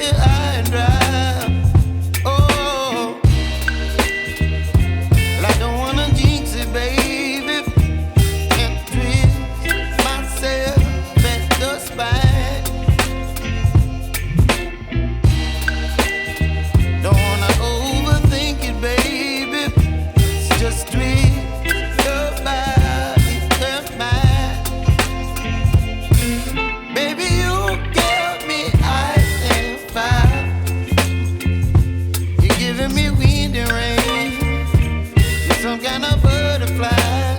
here high and dry. Oh, well, I don't wanna jinx it, baby, and twist myself at the spine. Don't wanna overthink it, baby. It's just twist your body and mine. Baby, you give me ice and fire. You're giving me wind and rain. You're some kind of butterfly.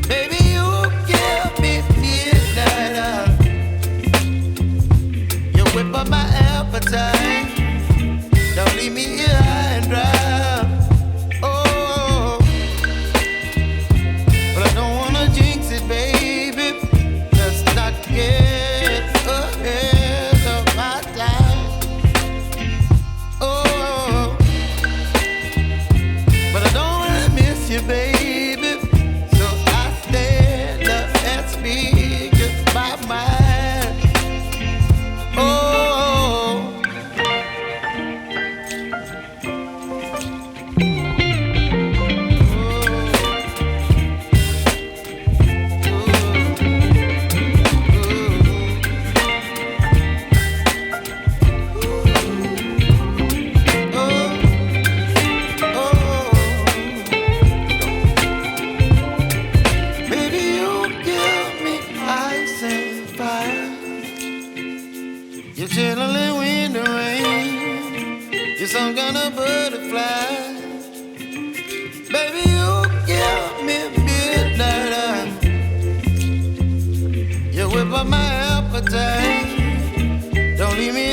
Baby, you give me midnight. You whip up my appetite. Don't leave me here high and dry. Oh, but I don't wanna jinx it, baby. Let's not get ahead of my time. Oh, but I don't wanna miss you, baby. So I stand up and speak my mind. Oh. Baby, you give me ice and fire. You're chilling wind and rain. You're some kind of butterfly. Baby, you give me midnight. You whip up my appetite. Don't leave me